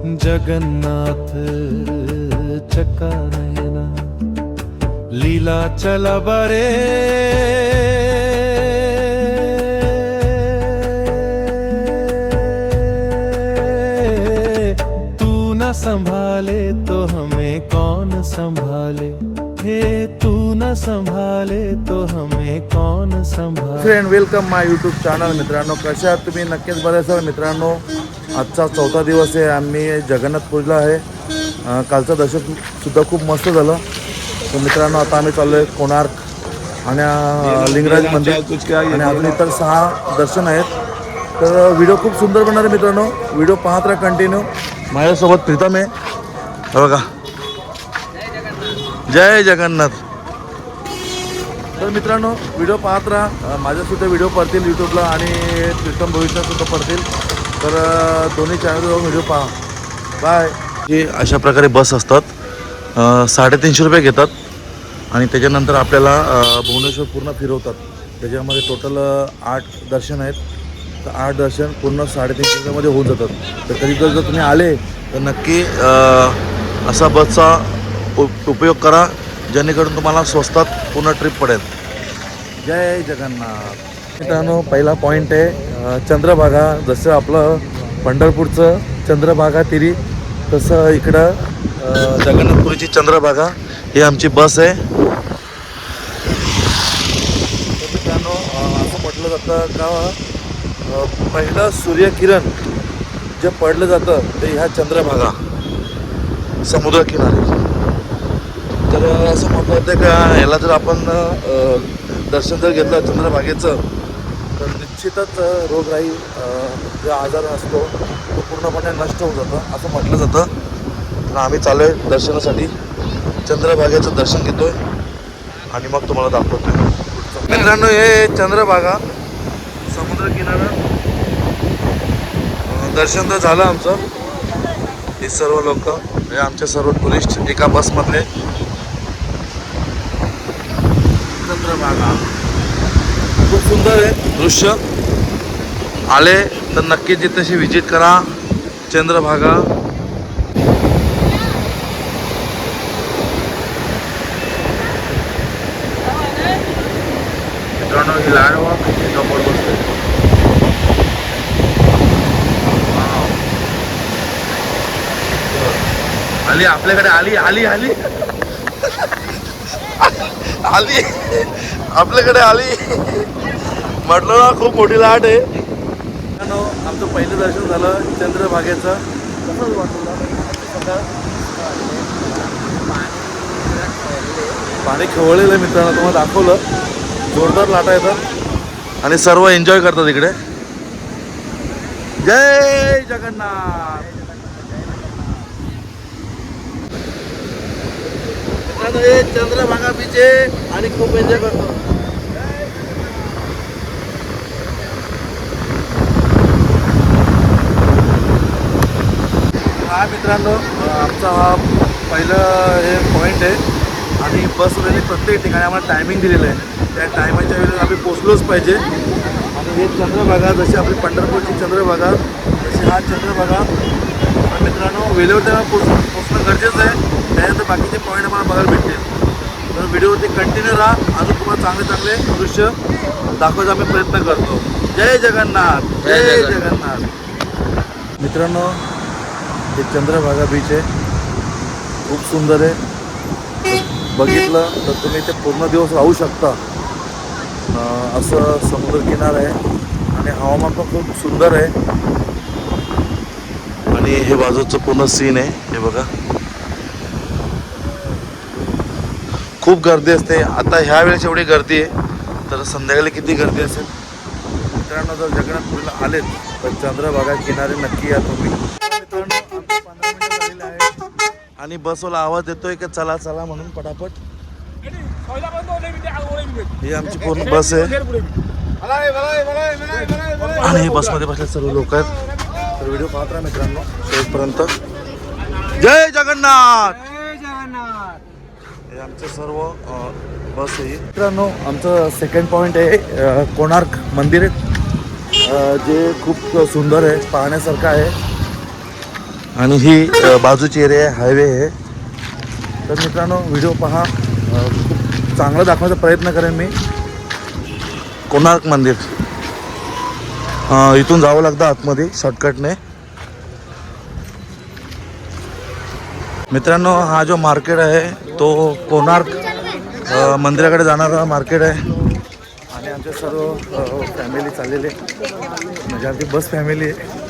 जगन्नाथ चक्का नयना लीला चला बरे तू न संभाले तो हमें कौन संभाले हे तू न संभाले तो हमें कौन संभाले। फ्रेंड वेलकम माय यूट्यूब चॅनल। मित्रांनो कसे आहात तुम्ही? नक्कीच बरे असाल। मित्रांनो आजचा चौथा दिवस आहे। आम्ही जगन्नाथपूरला आहे। कालचं दर्शन सुद्धा खूप मस्त झालं। तर मित्रांनो आता आम्ही चाललो आहे कोणार्क आणि लिंगराज मंदिर आणि अजून इतर 6 दर्शन आहेत। तर व्हिडिओ खूप सुंदर बनणार आहे मित्रांनो, व्हिडिओ पाहत राहा कंटिन्यू। माझ्यासोबत प्रीतम आहे, बघा। जय जगन्नाथ। तर मित्रांनो व्हिडिओ पाहत राहा, माझ्यासुद्धा व्हिडिओ पडतील यूट्यूबला आणि प्रीतम भविष्यातसुद्धा पडतील। तर दोन्ही चॅनलवर व्हिडिओ पहा। बाय। हे अशा प्रकारे बस असतात, 350 रुपये घेतात आणि त्याच्यानंतर आपल्याला भुवनेश्वर पूर्ण फिरवतात। त्याच्यामध्ये टोटल 8 दर्शन आहेत। तर 8 दर्शन पूर्ण 350 रुपयामध्ये होऊन जातात। तर कधी जर तुम्ही आले तर नक्की असा बसचा उपयोग करा, जेणेकरून तुम्हाला स्वस्तात पूर्ण ट्रिप पडेल। जय जगन्नाथ। मित्रांनो पहिला पॉईंट आहे चंद्रभागा। जसं आपलं पंढरपूरचं चंद्रभागा तिरी, तसं इकडं जगन्नाथपुरीची चंद्रभागा ही आमची बस आहे। मित्रांनो असं म्हटलं जातं का पहिलं सूर्यकिरण जे पडलं जातं ते ह्या चंद्रभागा समुद्रकिनारी। तर असं म्हटलं होतं का ह्याला जर आपण दर्शन जर घेतलं चंद्रभागेचं तर निश्चितच रोगराई जो आजार असतो तो पूर्णपणे नष्ट होऊन जातं असं म्हटलं जातं। तर आम्ही चालू आहे दर्शनासाठी, चंद्रभागेचं दर्शन घेतोय आणि मग तुम्हाला दाखवतोय। मित्रांनो हे चंद्रभागा समुद्रकिनारा दर्शन तर झालं आमचं। हे सर्व लोक हे आमचे सर्व टुरिस्ट एका बसमधले। चंद्रभागा खूप सुंदर आहे दृश्य, आले तर नक्की तिथेशी विजिट करा चंद्रभागा। मित्रांनो ही लाडवा जबर बसते। आली आपल्याकडे, आली आली आली आली आपल्याकडे आली। म्हटलं ना खूप मोठी लाट आहे। आमचं पहिलं दर्शन झालं चंद्रभागेचं। कसं वाटलं? पाणी खवळलेलं आहे मित्रांनो, तुम्हाला दाखवलं। जोरदार लाटा येतात आणि सर्व एन्जॉय करतात इकडे। जय जगन्नाथ। चंद्रभागा बीच आहे आणि खूप एन्जॉय करतो। हा मित्रांनो आमचा हा पहिलं हे पॉईंट आहे आणि बसमध्ये प्रत्येक ठिकाणी आम्हाला टायमिंग दिलेलं आहे। त्या टायमाच्या वेळेला आम्ही पोचलोच पाहिजे। आणि हे चंद्रभागा जशी आपली पंढरपूरची चंद्रभागा तशी हा चंद्रभागा मित्रांनो वेळेवर त्यांना पोचणं गरजेचं आहे। त्यानंतर बाकीचे पॉईंट आम्हाला बघायला भेटतील। तर व्हिडिओवरती कंटिन्यू राहा, अजून तुम्हाला चांगले चांगले दृश्य दाखवायचा आम्ही प्रयत्न करतो। जय जगन्नाथ। जय जगन्नाथ। मित्रांनो हे चंद्रभागा बीच आहे, खूप सुंदर आहे। बघितलं तर तुम्ही ते पूर्ण दिवस राहू शकता। असं समुद्रकिनारा आहे आणि हवामान पण खूप सुंदर आहे। आणि हे बाजूचं पूर्ण सीन आहे, हे बघा। खूप गर्दी असते। आता ह्या वेळेस एवढी गर्दी आहे, तर संध्याकाळी किती गर्दी असेल। मित्रांनो जर जगन्नाथपुरीला आलेत तर चंद्रभागा किनारे नक्की या तुम्ही। मित्रांनो आमचे 15 मिनिटं झालेले आहेत आणि बसवाला आवाज देतोय की चला चला म्हणून पटापट। ही आमची पूर्ण बस आहे आणि बसमध्ये बसले सर्व लोक आहेत। तर व्हिडिओ पाहत राहा मित्रांनो शेवटपर्यंत। जय जगन्नाथ। हे आमचे सर्व बस आहे। मित्रांनो आमचं सेकंड पॉईंट आहे कोणार्क मंदिर, जे खूप सुंदर आहे, पाहण्यासारखं आहे। आणि ही बाजूची एरिया आहे, हायवे आहे. तर मित्रांनो व्हिडिओ पहा, खूप चांगलं दाखवण्याचा प्रयत्न करेन मी. कोणार्क मंदिर, इथून जावं लागतं आतमध्ये शॉर्टकटने. मित्रांनो हा जो मार्केट आहे तो कोणार्क मंदिराकडे जाणारा मार्केट आहे. आणि आमचे सर्व फॅमिली चाललेले, म्हणजे आमची बस फॅमिली आहे.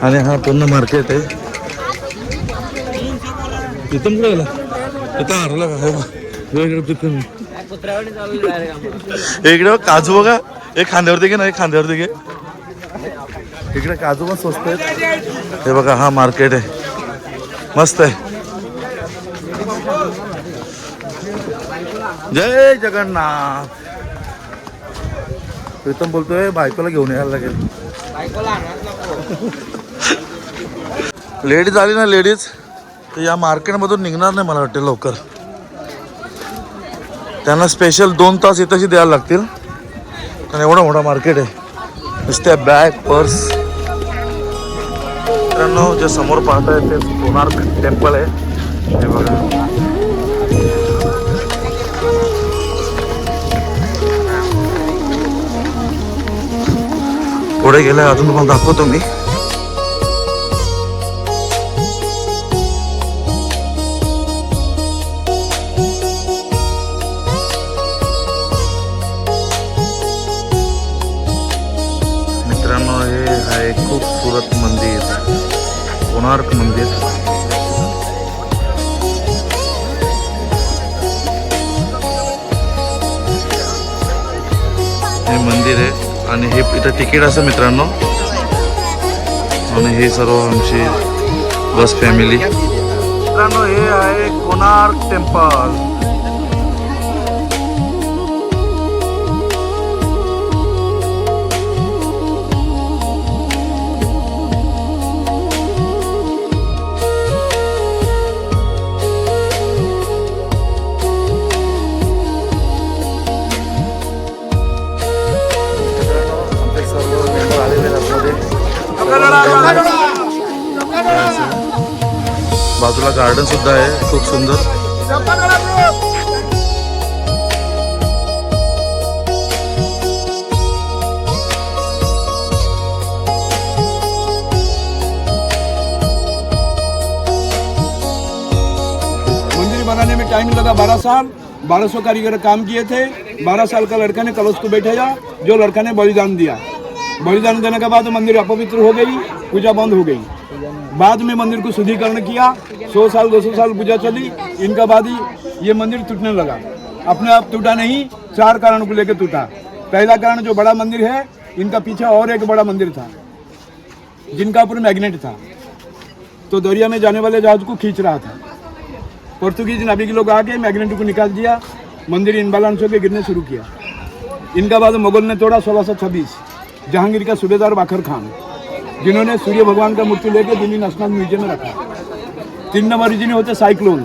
आणि हा पूर्ण मार्केट आहे. तिथून कुठे गेला, इथं हरला का? तिथून इकडे काजू बघा, एक खांद्यावरती घे ना, एक खांद्यावरती घे. इकडे काजू पण स्वस्त आहेत. हे बघा हा मार्केट आहे, मस्त आहे. जय जगन्नाथ. प्रीतम बोलतोय बायकोला घेऊन यायला लागेल. लेडीज आली ना, लेडीज तर या मार्केटमधून निघणार नाही मला वाटते लवकर. त्यांना स्पेशल 2 तास इथंशी द्यायला लागतील, कारण एवढा मोठा मार्केट आहे. नुसत्या बॅग, पर्स. मित्रांनो जे समोर पाहताय ते कोणार्क टेम्पल आहे. हे बघा, पुढे गेलाय अजून तुम्हाला दाखवतो मी. मित्रांनो हे आहे खूबसूरत मंदिर, कोणार्क मंदिर. हे मंदिर आहे आणि हे इथं तिकीट असं मित्रांनो. आणि हे सर्व आमची बस फॅमिली. मित्रांनो हे आहे कोणार्क टेम्पल. बाजूला गार्डन सुद्धा आहे खूप सुंदर. मंदिर बनाने में टाइम लगा 12 साल. 1200 कारीगर काम किए थे. 12 साल का लड़का ने कलश को बैठाया, जो लड़का ने बलिदान दिया. बलिदान देने के बाद मंदिर अपवित्र हो गई, पूजा बंद हो गई. बाद में मंदिर को शुद्धिकरण किया. 100 साल 200 साल पूजा चली. इनका बाद ही ये मंदिर टूटने लगा. अपने आप टूटा नहीं, 4 कारण को लेकर टूटा. पहला कारण जो बड़ा मंदिर है, इनका पीछे और एक बड़ा मंदिर था जिनका ऊपर मैग्नेट था, तो दरिया में जाने वाले जहाज को खींच रहा था. पोर्तुगीज नाविक लोग आके मैग्नेट को निकाल दिया. मंदिर इनबैलेंस होकर गिरने शुरू किया. इनका बाद मुगल ने तोड़ा 1626. जहांगीर का सूबेदार बाखर खान, जिन्होंने सूर्य भगवान का मूर्ति लेकर दिल्ली नेशनल म्यूजियम में रखा. 3 नंबर रीजन होते साइक्लोन.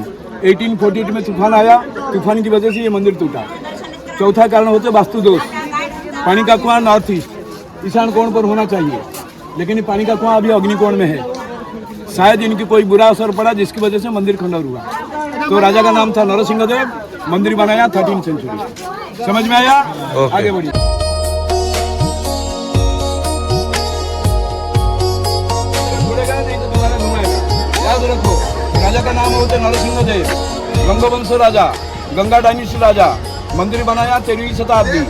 1848 में तूफान आया, तूफान की वजह से ये मंदिर टूटा. चौथा कारण होते वास्तु दोष. पानी का कुआं नॉर्थ ईस्ट, ईशान कोण पर होना चाहिए, लेकिन ये पानी का कुआं अभी अग्निकोण में है. शायद इनकी कोई बुरा असर पड़ा जिसकी वजह से मंदिर खंडर हुआ. तो राजा का नाम था नरसिंह देव. मंदिर बनाया 13वीं सेंचुरी. समझ में आया? आगे बढ़िए. याद रखो, राजा का नाम होते नरसिंह देव, गंगवंश राजा, गंगा डायनेस्टी राजा. मंदिर बनाया 13वीं शताब्दी.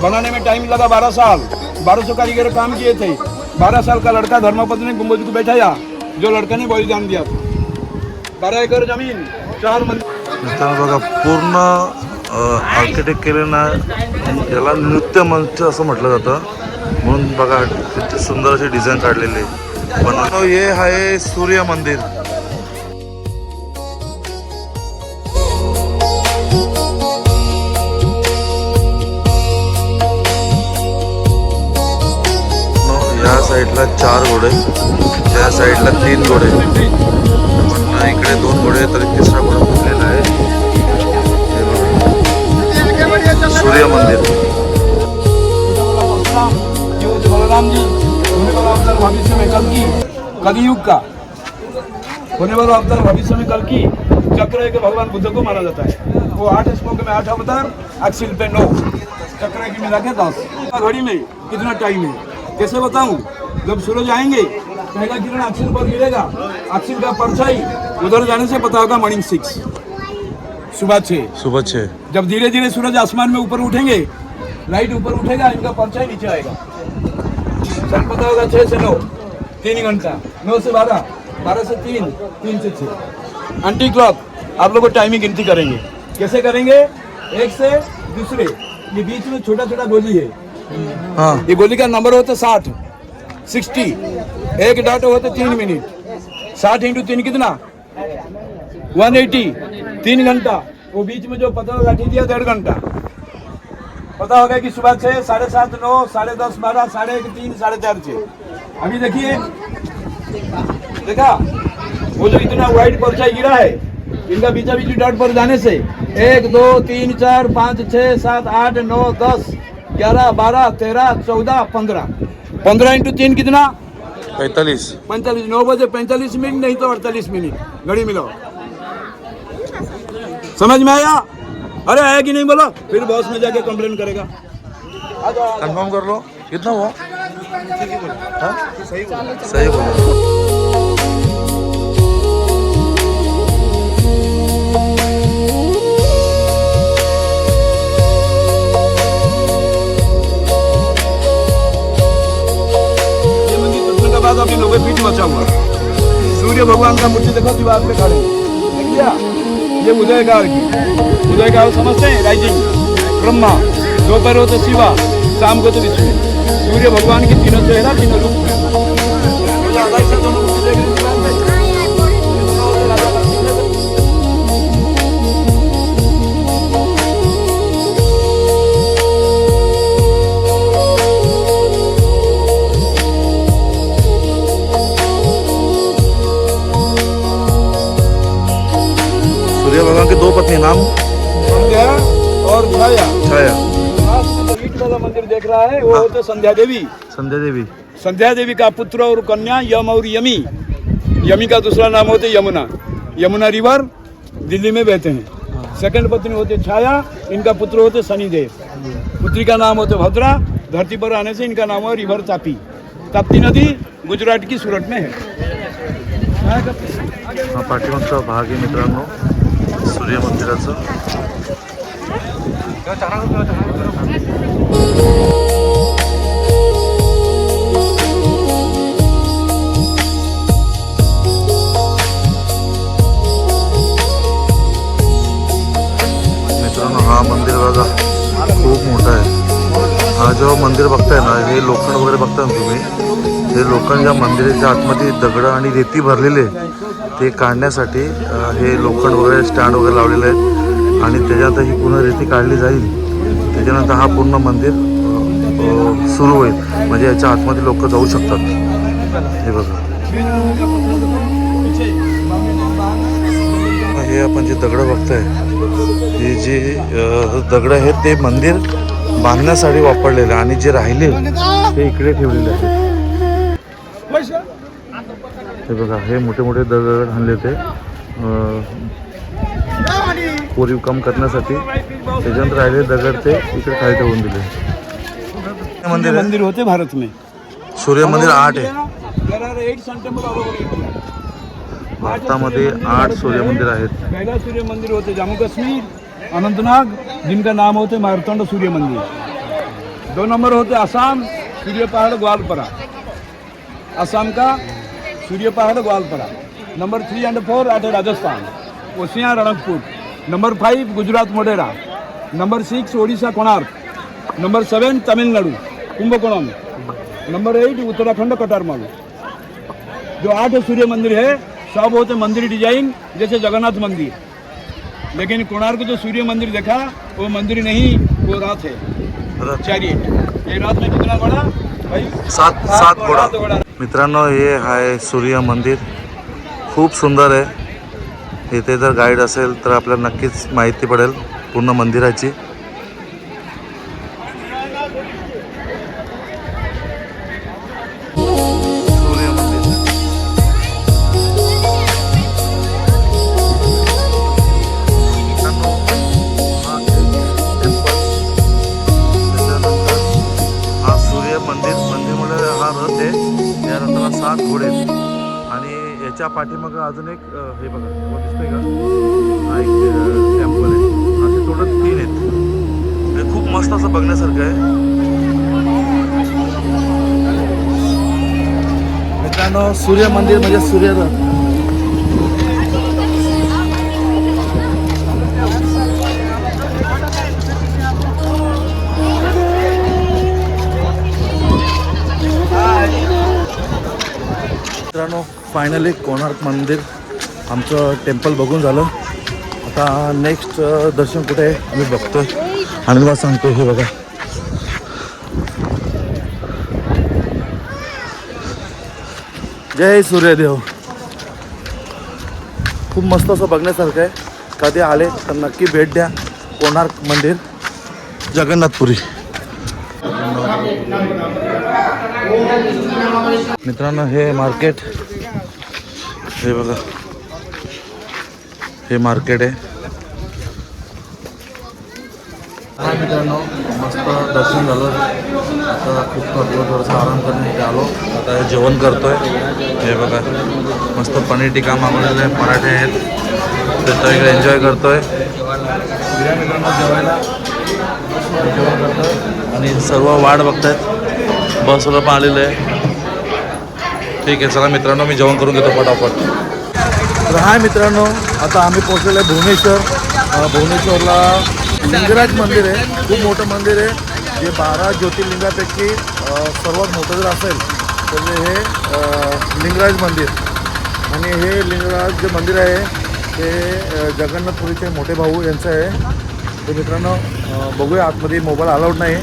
बनाने में टाइम लगा 12 साल. 1200 कारीगर काम किए थे. 12 साल का लड़का धर्मपत्नी ने गुंबज को बैठाया, जो लड़का ने बलिदान दिया था. 12 एकड़ जमीन, 4 मंदिर. बघा पूर्ण आर्किटेक्ट केले ना, याला नृत्य मंच असं म्हटलं जातं. म्हणून बघा किती सुंदर अशी डिझाईन काढलेली आहे. हे आहे सूर्य मंदिर. या साईडला 4 घोडे, त्या साईडला 3 घोडे, पण इकडे 2 घोडे तर 3रा घोडा फुटलेला आहे. सूर्य मंदिर. बलराम जी भविष्य में कल की कलयुग का होने वाला अवतार भविष्य में कल की चक्र है कि भगवान बुद्ध को माना जाता है। वो 8 श्लोक में 8 अवतार, अक्षिल पे 9, चक्र की मिला के 10। घड़ी में कितना टाइम है कैसे बताऊं? जब सूरज आएंगे पहला किरण अक्षिल पर गिरेगा, अक्षिल का परछाई उधर जाने से पता होगा मॉर्निंग 6, सुबह 6। सुबह 6। जब धीरे धीरे सूरज आसमान में ऊपर उठेंगे, लाइट ऊपर उठेगा, इनका परछाई नीचे आएगा, सन पता होगा 6 से 9, 3 घंटा, 9 से 12, 12 से 3, 3 से 6। एंटी क्लॉक आप लोग को टाइमिंग गिनती करेंगे। कैसे करेंगे? एक से दूसरे, ये बीच में छोटा छोटा गोली है, हाँ ये गोली का नंबर होता है 60, 60, एक डॉट होते 3 मिनट, 60 इंटू 3 कितना? 180, 3 घंटा। वो बीच में जो पता लाठी दिया 1.5 घंटा, पता होगा कि सुबह 6, 7:30, 9, 10:30, 12, 1:30, 3, 4:30, 6। अभी देखिए, देखा वो जो इतना वाइड परछाई गिरा है, इनका बीचा बीच डॉट पर जाने से 1, 2, 3, 4, 5, 6, 7, 8, 9, 10, 11, 12, 13, 14, 15, 15 इंटू 3 कितना? 45। 45। 9 बजे 45 मिनट, नहीं तो 48 मिनट घड़ी मिलाओ। समझ में आया? अरे आया कि नहीं बोलो, फिर बॉस में जाके कंप्लेन करेगा। कंफर्म कर लो कितना हुआ? हाँ? सही बोला। ये मंदिर टूटने के बाद अभी 90 फीट बचा हुआ। सूर्य भगवान का मूर्ति देखो दीवार पे खड़े, देख लिया? ये उदय काल की, उदय काल समझते हैं? राइजिंग ब्रह्मा, दोपहर हो तो शिवा, शाम को तो विष्णु। सूर्य भगवान की तीनों चेहरा, तीनों रूप में। सूर्य भगवान के 2 पत्नी, नाम? संध्या और छाया। छाया। ईट वाला मंदिर देख रहा है, वो होते संध्या देवी। संध्या देवी। संध्या देवी का पुत्र और कन्या यम और यमी। यमी का दूसरा नाम होते यमुना। यमुना रिवर दिल्ली में बहते हैं। सेकंड पत्नी होते छाया, इनका पुत्र होते शनिदेव। पुत्री का नाम होते भद्रा। धरती पर आने से इनका नाम है रिवर तापी। ताप्ती नदी गुजरात की सूरत में है। हा पाठीमागचा भाग आहे मित्रांनो सूर्य मंदिराचं। मित्रांनो हा मंदिर बघा खूप मोठा आहे। हा जेव्हा मंदिर बघताय ना, हे लोखंड वगैरे बघताय ना तुम्ही, हे लोखंड या मंदिराच्या आतमध्ये दगड आणि रेती भरलेले ते काढण्यासाठी हे लोखंड वगैरे स्टँड वगैरे लावलेले आहेत आणि त्याच्यानंतर ही पूर्ण रेती काढली जाईल। त्याच्यानंतर हा पूर्ण मंदिर सुरू होईल, म्हणजे याच्या आतमध्ये लोक जाऊ शकतात। हे बघा, हे आपण जे दगड बघताय, हे जे दगड आहेत ते मंदिर बांधण्यासाठी वापरलेले आणि जे राहिले ते इकडे ठेवलेले आहेत। हे बघा, हे मोठे मोठे दगड आणले ते कोरीव काम करण्यासाठी, त्याच्यानंतर राहिले दगड ते इकडे खाली ठेवून दिले। मंदिर होते भारत में। सूर्य मंदिर 8 आहे। भारतामध्ये 8 सूर्य मंदिर आहेत। पहला सूर्य मंदिर होते जम्मू कश्मीर, अनंतनाग, जिनका नाम होते मारतंड सूर्य मंदिर। 2 नंबर होते असम, सूर्य पहाड़ ग्वालपरा, असम का सूर्य पहाड़ ग्वालपरा। नंबर 3 और 4 आते Rajasthan, Osian Ranakpur. Number 5 Gujarat Modhera. Number 6 Odisha Konark. Number 7 Tamil Nadu Kumbakonam. Number 8 Uttarakhand कटारमालू। जो 8 सूर्य मंदिर है सब होते मंदिर डिजाइन जैसे जगन्नाथ मंदिर, लेकिन कोणार्क जो सूर्य मंदिर देखा वो मंदिर नहीं, वो रात है, चैरियट। ये रात में कितना बड़ा भाई? 7 घोडा। मित्रांनो, हे आहे सूर्य मंदिर, खूप सुंदर आहे। इथे जर गाईड असेल तर आपल्याला नक्कीच माहिती पडेल पूर्ण मंदिराची। सूर्य मंदिर ह्याच्या पाठीमागं अजून एक हे बघा तुम्हाला दिसतंय का, हा एक टेम्पल आहे. असे टोटल 3 आहेत. हे खूप मस्त असं बघण्यासारखं आहे. मित्रांनो सूर्य मंदिर म्हणजे सूर्यरथ. मित्रांनो फायनली कोणार्क मंदिर आमचं टेम्पल बघून झालं. आता नेक्स्ट दर्शन कुठे आहे आम्ही बघतोय आणि तुम्हाला सांगतो. हे बघा जय सूर्यदेव. खूप मस्त असं बघण्यासारखं आहे. कधी आले तर नक्की भेट द्या कोणार्क मंदिर जगन्नाथपुरी. मित्रांनो हे मार्केट, हे बघा हे मार्केट आहे. हा मित्रांनो मस्त दर्शन झालं. आता खूप थोडंसं आराम करण्यासाठी आलो. आता जेवण करतोय. हे बघा मस्त पनीर टिक्का मागवलेलं आहे, पराठे आहेत, तर इकडे एन्जॉय करतोय. मित्रांनो जेवायला जेवण करतोय आणि सर्व वाट बघतायत. बसला पण आलेलं आहे. ठीक आहे चला मित्रांनो मी जेवण करून घेतो फटाफट. तर हाय मित्रांनो आता आम्ही पोहोचलेलो आहे भुवनेश्वर. भुवनेश्वरला लिंगराज मंदिर आहे. खूप मोठं मंदिर आहे. जे 12 ज्योतिर्लिंगापैकी सर्वात मोठं जर असेल तर हे लिंगराज मंदिर. आणि हे लिंगराज जे मंदिर आहे ते जगन्नाथपुरीचे मोठे भाऊ यांचं आहे. तर मित्रांनो बघूया आतमध्ये. मोबाईल अलाउड नाही.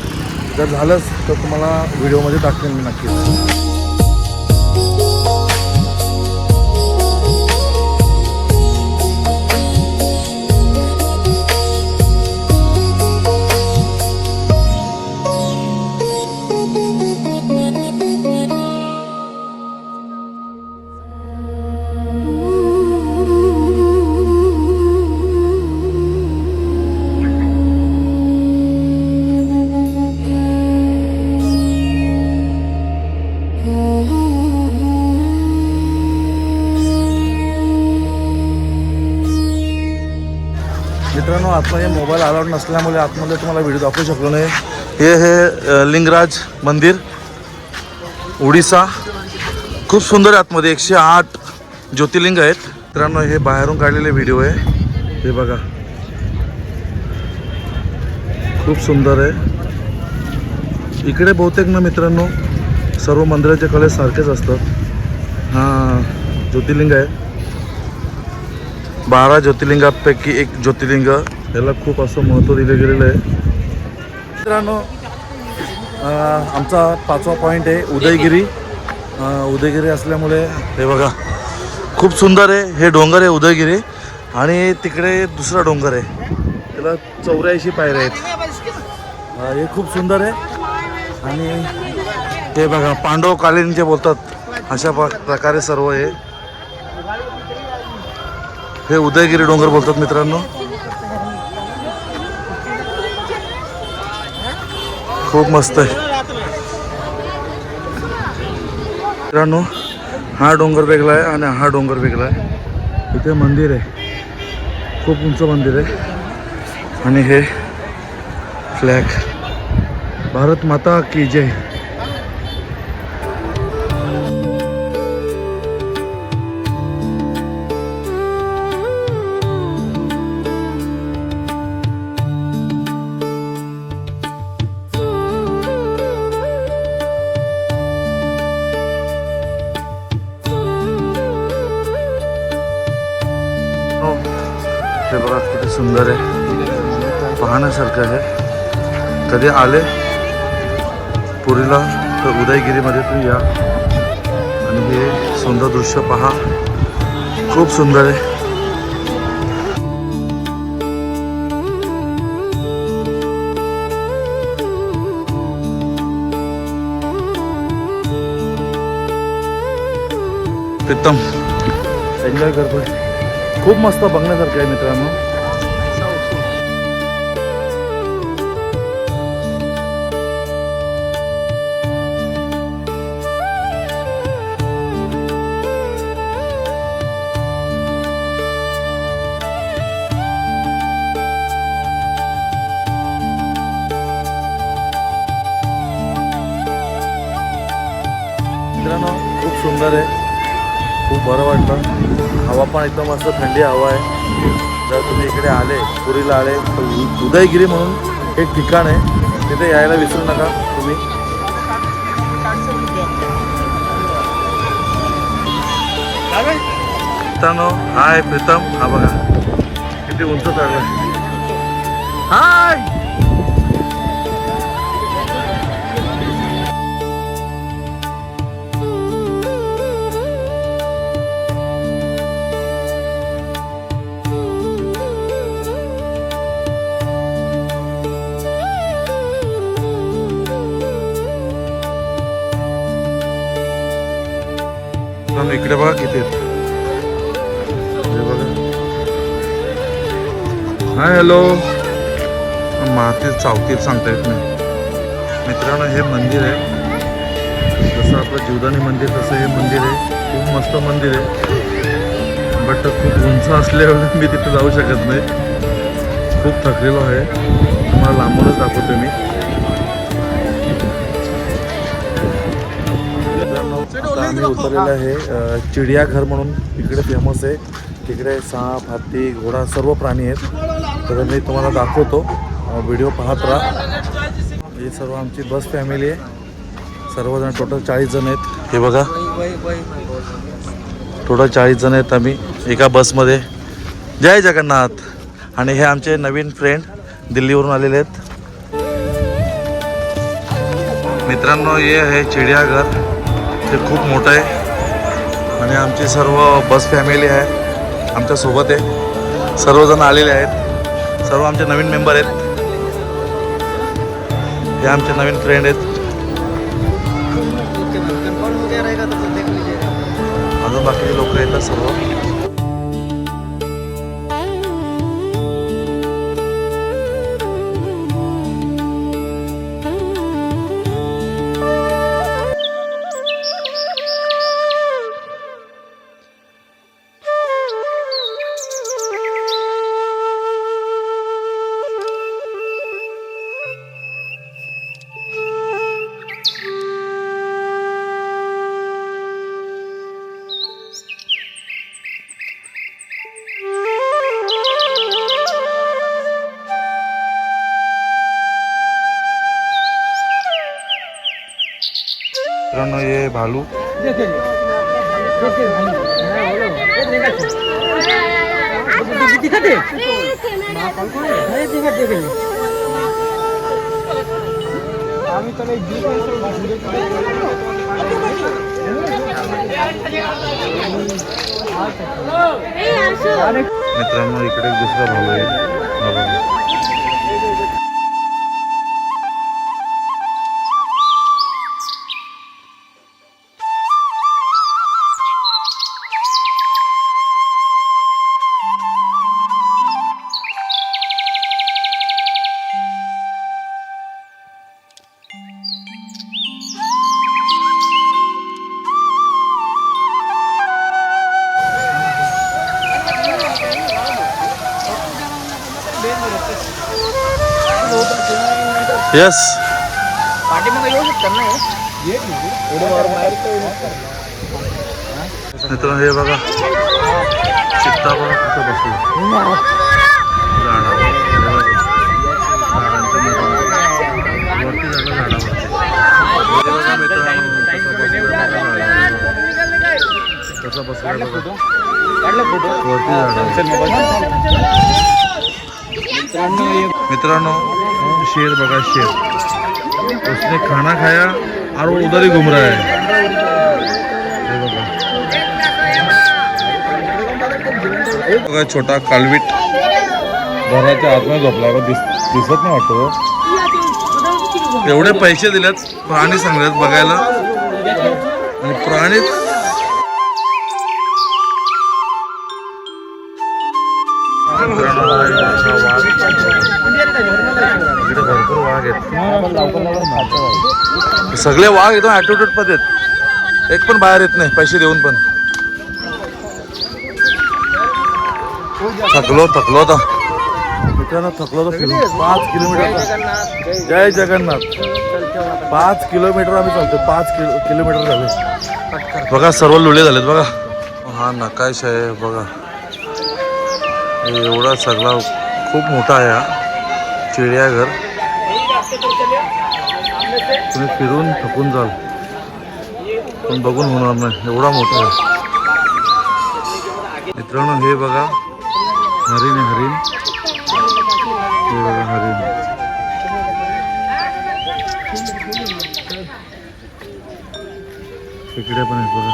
जर झालंच तर तुम्हाला व्हिडिओमध्ये दाखवेन मी नक्कीच. मित्रांनो आतमध्ये मोबाईल अलाउड नसल्यामुळे आतमध्ये तुम्हाला व्हिडिओ दाखवू शकलो नाही. हे लिंगराज मंदिर ओडिसा. खूप सुंदर आहे आतमध्ये. 108 ज्योतिर्लिंग आहेत. मित्रांनो हे बाहेरून काढलेले व्हिडिओ आहे. हे बघा खूप सुंदर आहे. इकडे बहुतेक ना मित्रांनो सर्व मंदिराचे कलर सारखेच असतात. हां ज्योतिर्लिंग आहे. 12 ज्योतिर्लिंगापैकी एक ज्योतिर्लिंग. याला खूप असं महत्त्व दिलं गेलेलं आहे. मित्रांनो आमचा 5वा पॉईंट आहे उदयगिरी. उदयगिरी असल्यामुळे हे बघा खूप सुंदर आहे. हे डोंगर आहे उदयगिरी आणि तिकडे दुसरा डोंगर आहे. त्याला 84 पायऱ्या आहेत. हे खूप सुंदर आहे. आणि ते बघा पांडवकालीन जे बोलतात अशा प्रकारे सर्व हे उदयगिरी डोंगर बोलतात मित्रांनो. खूप मस्त आहे मित्रांनो. हा डोंगर वेगळा आहे आणि हा डोंगर वेगळा आहे. इथे मंदिर आहे. खूप उंच मंदिर आहे. आणि हे फ्लॅग भारत माता की जय. हे बघा किती सुंदर आहे. पाहण्यासारखं आहे. कधी आले पुरीला तर उदयगिरीमध्ये तुम्ही या आणि हे सुंदर दृश्य पहा. खूप सुंदर आहे. प्रीतम एन्जॉय करतोय. खूप मस्त बघण्यासारखं आहे मित्रांनो. सुंदर आहे, खूप बरं वाटलं. हवा पण एकदम मस्त थंडी हवा आहे. जर तुम्ही इकडे आले, पुरीला आले तर उदयगिरी म्हणून एक ठिकाण आहे, तिथे यायला विसरू नका तुम्ही. मित्रांनो हाय प्रीतम, हा बघा किती उंच चढलाय. हाय इकडे बघा किती आहेत. हाय हॅलो, मातीत चावतीत सांगता येत नाही. मित्रांनो हे मंदिर आहे, जसं आपलं जीवदानी मंदिर तसं हे मंदिर आहे. खूप मस्त मंदिर आहे, बट खूप उंच असल्यावर मी तिथे जाऊ शकत नाही. खूप थकलेलो आहे, तुम्हाला लांबूनच दाखवतो मी. आता आम्ही उतरलेलं आहे चिडियाघर म्हणून, इकडे फेमस आहे. तिकडे साप, हत्ती, घोडा सर्व प्राणी आहेत. तर मी तुम्हाला दाखवतो, व्हिडिओ पाहत राहा. ही सर्व आमची बस फॅमिली आहे, सर्वजण टोटल 40 जण आहेत. हे बघा टोटल 40 जण आहेत आम्ही एका बसमध्ये. जय जगन्नाथ. आणि हे आमचे नवीन फ्रेंड दिल्लीवरून आलेले आहेत. मित्रांनो हे आहे चिडियाघर, ते खूप मोठं आहे आणि आमची सर्व बस फॅमिली आहे आमच्यासोबत आहे. सर्वजण आलेले आहेत, सर्व आमचे नवीन मेंबर आहेत. हे आमचे नवीन फ्रेंड आहेत. अजून बाकीचे लोक येतात सर्व. मित्रांनो ये भालू, मित्रांनो इकडे एक दुसरा भालू आहे. हा बघा. यस मित्रांनो हे बघा चित्ता बघा कुठं बसलो कसा बसला मित्रांनो. शेर बघा, शेर उसने खाना खाया और वो उधर ही घूम रहा है. बघा छोटा कालवीट घराच्या आतमध्ये झोपला, दिसत नाही वाटतो. एवढे पैसे दिलेत प्राणी संग्रहालयात बघायला आणि प्राणी भरपूर वाघ आहेत, सगळे वाघ एकदम ॲटिट्यूड मध्ये आहेत. एक पण बाहेर येत नाही पैसे देऊन पण. थकलो होता मित्रांनो, थकलो होतो फिरून 5 किलोमीटर. जय जगन्नाथ. 5 किलोमीटर आम्ही चालतो. 5 किलोमीटर झाले बघा. सर्व लुळे झालेत बघा. हा नकाश आहे बघा. एवढा सगळा खूप मोठा आहे हा चिडियाघर. तुम्ही फिरून थकून जाल पण बघून होणार नाही, एवढा मोठा आहे मित्रांनो. हे बघा हरिण आहे, हरिण. हे बघा हरिण. इकडे पण आहेत बघा.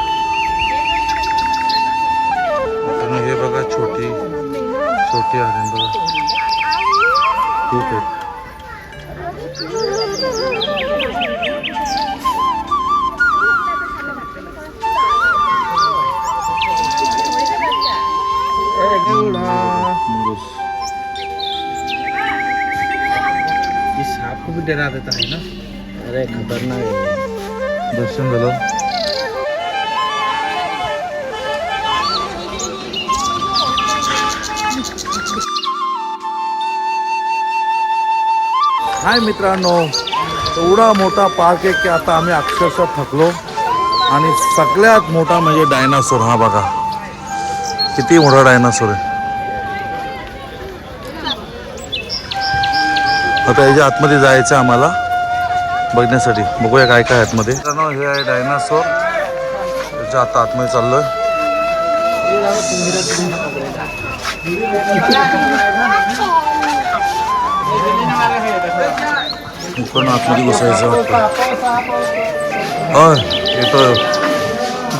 मित्रांनो हे बघा छोटी हरिण बघा, खूप आहेत. आपको भी डरा देता है ना. अरे खतरनाक है. दर्शन झालं. हाय मित्रांनो, एवढा मोठा पार्क आहे की आता आम्ही अक्षरशः थकलो. आणि सगळ्यात मोठा म्हणजे डायनासोर. हा बघा किती मोठा डायनासोर आहे. आता याच्या आतमध्ये जायचं आम्हाला बघण्यासाठी. बघूया काय काय आतमध्ये. मित्रांनो हे आहे डायनासोर. त्याच्या आता आतमध्ये चाललोय. पण आतमध्ये घुसायचं होय. येतो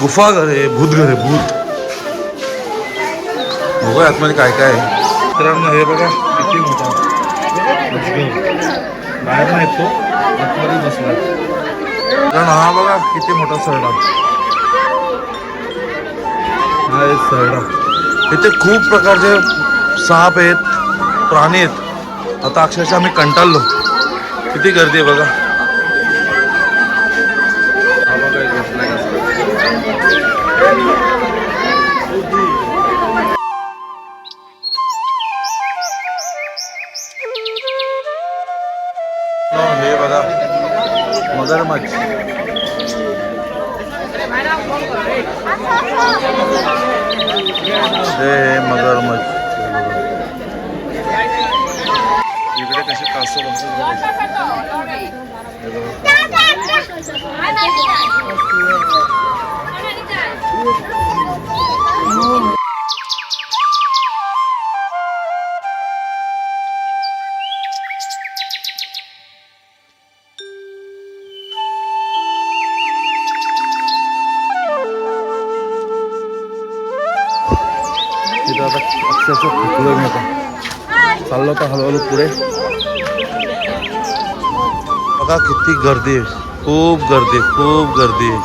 गुफा घर आहे, भूत घर आहे, भूत. बघूया आतमध्ये काय काय आहे. मित्रांनो हे बघा किती मोठा. बाहेर नाही तो आतमध्ये बसला. कारण हा बघा किती मोठा सरडा. हा एक सरडा. इथे खूप प्रकारचे साप आहेत, प्राणी आहेत. आता अक्षरशः आम्ही कंटाळलो. किती गर्दी आहे बघा. हा बघा एक बसलाय हे बघा मगरमच्छ. हे मगरमच्छ. इकडे कसे कासव बसतात. तिथं आता अक्षरशः थकलो मी. आता चाललो तर हळूहळू पुढे. बघा किती गर्दी आहे, खूप गर्दी, खूप गर्दी आहे.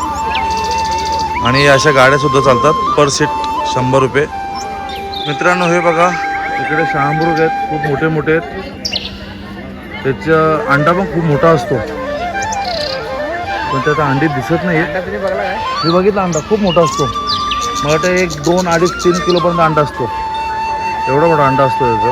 आणि अशा गाड्या सुद्धा चालतात. पर सीट 100 रुपये. मित्रांनो हे बघा इकडे शहामृग आहेत, खूप मोठे मोठे आहेत. त्याचा अंडा पण खूप मोठा असतो पण त्याचा अंडी दिसत नाही. मी बघितला अंडा खूप मोठा असतो. मला वाटतं 1, 2, 2.5, 3 किलोपर्यंत अंडा असतो. एवढा मोठा अंडा असतो त्याचा.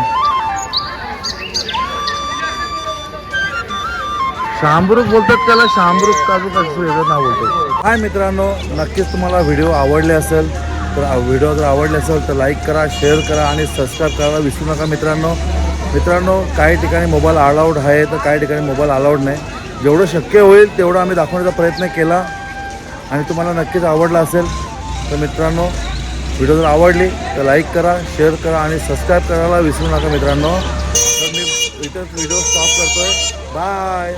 शांबरूक बोलतात त्याला, शांबरूक काजू कसं वेगळं नाव बोलतो. हाय मित्रांनो, नक्कीच तुम्हाला व्हिडिओ आवडले असेल तर व्हिडिओ जर आवडले असेल तर लाईक करा, शेअर करा आणि सबस्क्राईब करायला विसरू नका मित्रांनो. काही ठिकाणी मोबाईल अलाउड आहे तर काही ठिकाणी मोबाईल अलाउड नाही. जेवढं शक्य होईल तेवढं आम्ही दाखवण्याचा प्रयत्न केला आणि तुम्हाला नक्कीच आवडला असेल तर मित्रांनो व्हिडिओ जर आवडली तर लाईक करा, शेअर करा आणि सबस्क्राईब करायला विसरू नका मित्रांनो. तर मी इथंच व्हिडिओ स्टॉप करतोय. बाय.